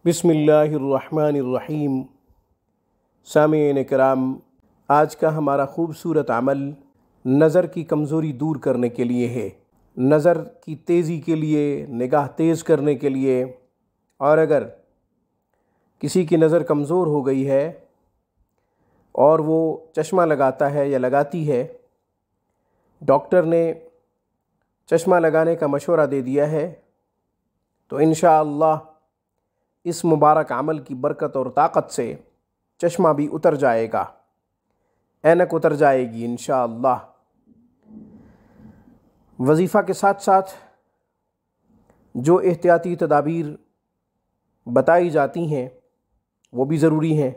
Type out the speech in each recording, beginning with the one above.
बिस्मिल्लाहिर्रहमानिर्रहीम। सामीन किराम, आज का हमारा ख़ूबसूरत अमल नज़र की कमज़ोरी दूर करने के लिए है। नज़र की तेज़ी के लिए, निगाह तेज़ करने के लिए। और अगर किसी की नज़र कमज़ोर हो गई है और वो चश्मा लगाता है या लगाती है, डॉक्टर ने चश्मा लगाने का मशवरा दे दिया है, तो इंशाअल्लाह इस मुबारक अमल की बरकत और ताकत से चश्मा भी उतर जाएगा, ऐनक उतर जाएगी इंशाअल्लाह। वजीफ़ा के साथ साथ जो एहतियाती तदाबीर बताई जाती हैं वो भी ज़रूरी हैं।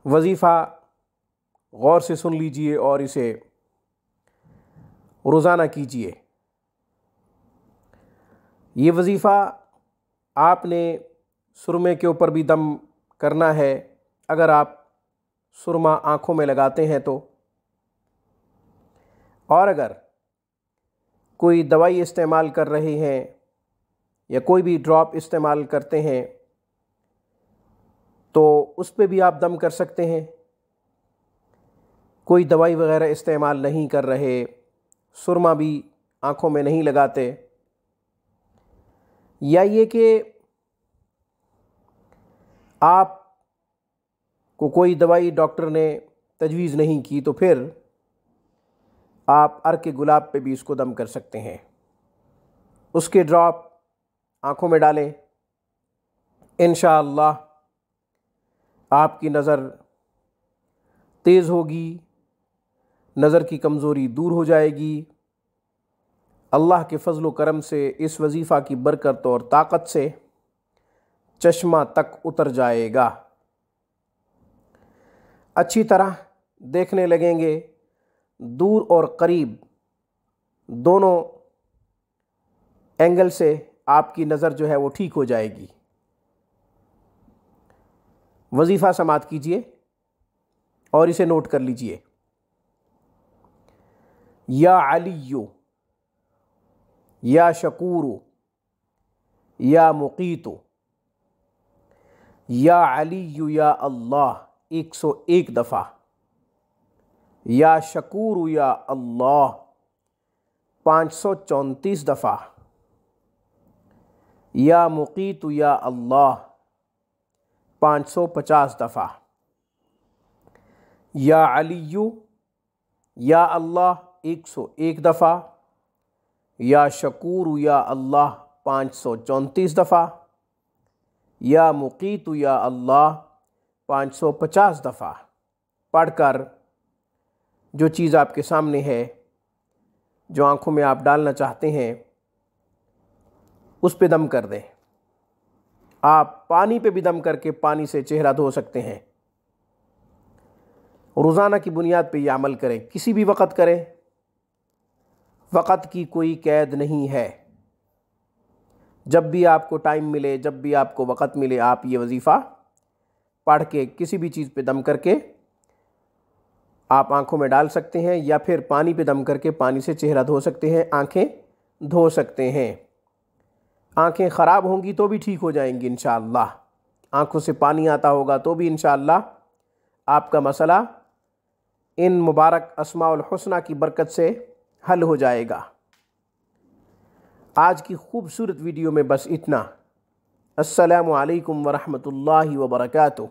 वजीफ़ा गौर से सुन लीजिए और इसे रोज़ाना कीजिए। ये वजीफ़ा आपने सुरमे के ऊपर भी दम करना है, अगर आप सुरमा आँखों में लगाते हैं तो। और अगर कोई दवाई इस्तेमाल कर रहे हैं या कोई भी ड्रॉप इस्तेमाल करते हैं तो उस पे भी आप दम कर सकते हैं। कोई दवाई वगैरह इस्तेमाल नहीं कर रहे, सुरमा भी आँखों में नहीं लगाते, या ये कि आप को कोई दवाई डॉक्टर ने तजवीज़ नहीं की, तो फिर आप अर्क गुलाब पे भी इसको दम कर सकते हैं। उसके ड्रॉप आँखों में डालें, इंशाअल्लाह आपकी नज़र तेज़ होगी, नज़र की कमज़ोरी दूर हो जाएगी। अल्लाह के फ़ज़ल व करम से इस वजीफ़ा की बरकत और ताकत से चश्मा तक उतर जाएगा। अच्छी तरह देखने लगेंगे, दूर और करीब दोनों एंगल से आपकी नज़र जो है वो ठीक हो जाएगी। वजीफ़ा समाअत कीजिए और इसे नोट कर लीजिए। या अलिय्यु, या शकूरु, या मुक़ीतु, या अलिय्यु या अल्लाह 101 दफ़ा, या शकूरु या अल्लाह 534 दफ़ा, या मुक़ीतु या अल्लाह 550 दफ़ा, या अलिय्यु या अल्लाह 101 दफ़ा, या शकूरु या अल्लाह 534 दफ़ा, या मुक़ीतु या अल्लाह 550 दफ़ा पढ़कर जो चीज़ आपके सामने है, जो आँखों में आप डालना चाहते हैं, उस पे दम कर दें। आप पानी पे भी दम करके पानी से चेहरा धो सकते हैं। रोज़ाना की बुनियाद पे ये अमल करें, किसी भी वक़्त करें, वक़्त की कोई कैद नहीं है। जब भी आपको टाइम मिले, जब भी आपको वक़्त मिले, आप ये वजीफ़ा पढ़ के किसी भी चीज़ पे दम करके आप आँखों में डाल सकते हैं, या फिर पानी पे दम करके पानी से चेहरा धो सकते हैं, आँखें धो सकते हैं। आँखें ख़राब होंगी तो भी ठीक हो जाएंगी इंशाअल्लाह। आँखों से पानी आता होगा तो भी इंशाअल्लाह आपका मसला इन मुबारक अस्माउल हुस्ना की बरकत से हल हो जाएगा। आज की खूबसूरत वीडियो में बस इतना। अस्सलामु अलैकुम व रहमतुल्लाहि व बरकातुहू।